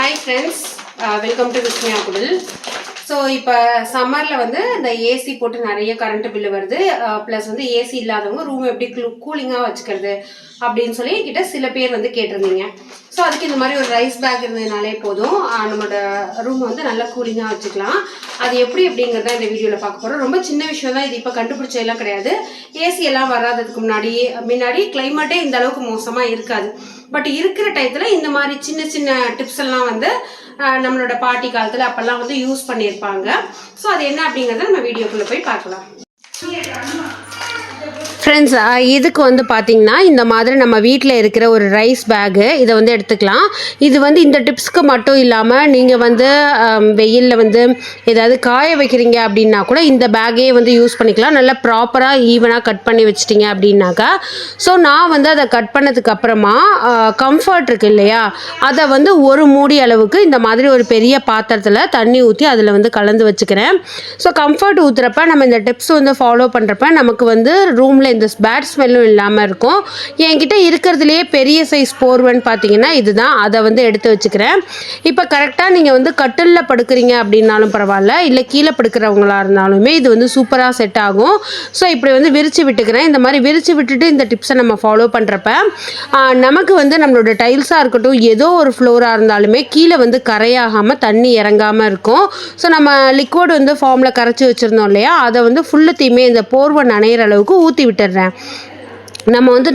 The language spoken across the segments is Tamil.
Hi friends, welcome to Vishniya Kudal. So இப்போ சம்மரில் வந்து இந்த ஏசி போட்டு நிறைய கரண்ட் பில்லு வருது, ப்ளஸ் வந்து ஏசி இல்லாதவங்க ரூம் எப்படி கூலிங்காக வச்சுக்கிறது அப்படின்னு சொல்லி கிட்ட சில பேர் வந்து கேட்டிருந்தீங்க. ஸோ அதுக்கு இந்த மாதிரி ஒரு ரைஸ் பேக் இருந்ததுனாலே போதும், நம்மளோட ரூம் வந்து நல்லா கூலிங்காக வச்சுக்கலாம். அது எப்படி அப்படிங்கிறத இந்த வீடியோவில் பார்க்க போகிறோம். ரொம்ப சின்ன விஷயம் தான் இது, இப்போ கண்டுபிடிச்சதெல்லாம் கிடையாது. ஏசி எல்லாம் வராததுக்கு முன்னாடி கிளைமேட்டே இந்த அளவுக்கு மோசமாக இருக்காது. பட் இருக்கிற டயத்தில் இந்த மாதிரி சின்ன சின்ன டிப்ஸ் எல்லாம் வந்து நம்மளோட பாட்டி காலத்தில் அப்பெல்லாம் வந்து யூஸ் பண்ணியிருப்பாங்க. ஸோ அது என்ன அப்படிங்கிறத நம்ம வீடியோக்குள்ளே போய் பார்க்கலாம். ஃப்ரெண்ட்ஸ், இதுக்கு வந்து பார்த்திங்கன்னா இந்த மாதிரி நம்ம வீட்டில் இருக்கிற ஒரு ரைஸ் பேகு இதை வந்து எடுத்துக்கலாம். இது வந்து இந்த டிப்ஸ்க்கு மட்டும் இல்லாமல் நீங்கள் வந்து வெயிலில் வந்து ஏதாவது காய வைக்கிறீங்க அப்படின்னா கூட இந்த பேக்கே வந்து யூஸ் பண்ணிக்கலாம். நல்லா ப்ராப்பராக ஈவனாக கட் பண்ணி வச்சிட்டிங்க அப்படின்னாக்கா. ஸோ நான் வந்து அதை கட் பண்ணதுக்கு அப்புறமா கம்ஃபர்ட் இருக்குது இல்லையா, அதை வந்து ஒரு மூடி அளவுக்கு இந்த மாதிரி ஒரு பெரிய பாத்திரத்தில் தண்ணி ஊற்றி அதில் வந்து கலந்து வச்சுக்கிறேன். ஸோ கம்ஃபர்ட் ஊற்றுறப்ப நம்ம இந்த டிப்ஸ் வந்து ஃபாலோ பண்ணுறப்ப நமக்கு வந்து ரூமில் இந்த பேட் ஸ்மெல்லும் இல்லாமல் இருக்கும். என்கிட்ட இருக்கிறதுலையே பெரிய சைஸ் போர்வன் பார்த்தீங்கன்னா இதுதான், அதை வந்து எடுத்து வச்சுக்கிறேன். இப்போ கரெக்டாக நீங்கள் வந்து கட்டிலில் படுக்கிறீங்க அப்படின்னாலும் பரவாயில்ல, இல்லை கீழே படுக்கிறவங்களா இருந்தாலுமே இது வந்து சூப்பராக செட் ஆகும். ஸோ இப்படி வந்து விரித்து விட்டுக்கிறேன். இந்த மாதிரி விரித்து விட்டுட்டு இந்த டிப்ஸை நம்ம ஃபாலோ பண்ணுறப்ப நமக்கு வந்து நம்மளோட டைல்ஸாக இருக்கட்டும், ஏதோ ஒரு ஃப்ளோராக இருந்தாலுமே கீழே வந்து கரையாகாமல் தண்ணி இறங்காமல் இருக்கும். ஸோ நம்ம லிக்விட் வந்து ஃபார்மில் கரைச்சி வச்சுருந்தோம் இல்லையா, அதை வந்து ஃபுல்லுத்தையுமே இந்த போர்வன் நனையிற அளவுக்கு ஊற்றி விட்டுறேன். நம்ம வந்து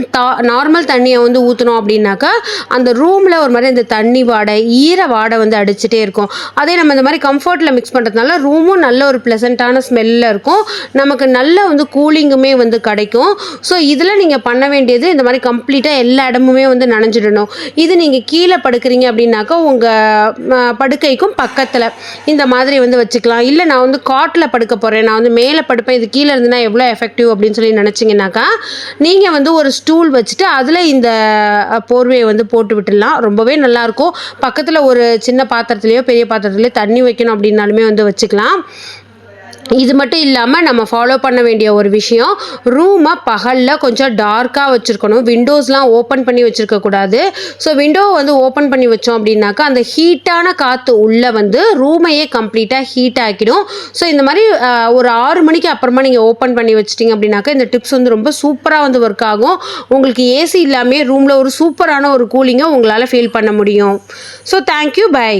நார்மல் தண்ணியை வந்து ஊற்றணும் அப்படின்னாக்கா அந்த ரூமில் ஒரு மாதிரி இந்த தண்ணி வாடை, ஈர வாடை வந்து அடிச்சுட்டே இருக்கும். அதே நம்ம இந்த மாதிரி கம்ஃபர்ட்டில் மிக்ஸ் பண்ணுறதுனால ரூமும் நல்ல ஒரு ப்ளசண்ட்டான ஸ்மெல்லில் இருக்கும், நமக்கு நல்ல வந்து கூலிங்குமே வந்து கிடைக்கும். ஸோ இதில் நீங்கள் பண்ண வேண்டியது இந்த மாதிரி கம்ப்ளீட்டாக எல்லா இடமுமே வந்து நனைஞ்சிடணும். இது நீங்கள் கீழே படுக்கிறீங்க அப்படின்னாக்கா உங்கள் படுக்கைக்கும் பக்கத்தில் இந்த மாதிரி வந்து வச்சுக்கலாம். இல்லை நான் வந்து காட்டில் படுக்க போகிறேன், நான் வந்து மேலே படுப்பேன், இது கீழே இருந்துன்னா எவ்வளோ எஃபெக்டிவ் அப்படின்னு சொல்லி நினச்சிங்கனாக்கா நீங்கள் வந்து ஒரு ஸ்டூல் வச்சுட்டு அதில் இந்த போர்வையை வந்து போட்டு விட்டுடலாம். ரொம்பவே நல்லாயிருக்கும். பக்கத்தில் ஒரு சின்ன பாத்திரத்துலேயோ பெரிய பாத்திரத்துலேயோ தண்ணி வைக்கணும் அப்படின்னாலுமே வந்து வச்சுக்கலாம். இது மட்டும் இல்லாமல் நம்ம ஃபாலோ பண்ண வேண்டிய ஒரு விஷயம், ரூமை பகலில் கொஞ்சம் டார்க்காக வச்சுருக்கணும். விண்டோஸ்லாம் ஓப்பன் பண்ணி வச்சுருக்கக்கூடாது. ஸோ விண்டோவை வந்து ஓப்பன் பண்ணி வச்சோம் அப்படின்னாக்கா அந்த ஹீட்டான காற்று உள்ளே வந்து ரூமையே கம்ப்ளீட்டாக ஹீட் ஆக்கிடும். ஸோ இந்த மாதிரி ஒரு 6 மணிக்கு அப்புறமா நீங்கள் ஓப்பன் பண்ணி வச்சிட்டிங்க அப்படின்னாக்கா இந்த டிப்ஸ் வந்து ரொம்ப சூப்பராக வந்து ஒர்க் ஆகும். உங்களுக்கு ஏசி இல்லாமல் ரூமில் ஒரு சூப்பரான ஒரு கூலிங்கை உங்களால் ஃபீல் பண்ண முடியும். So thank you, by.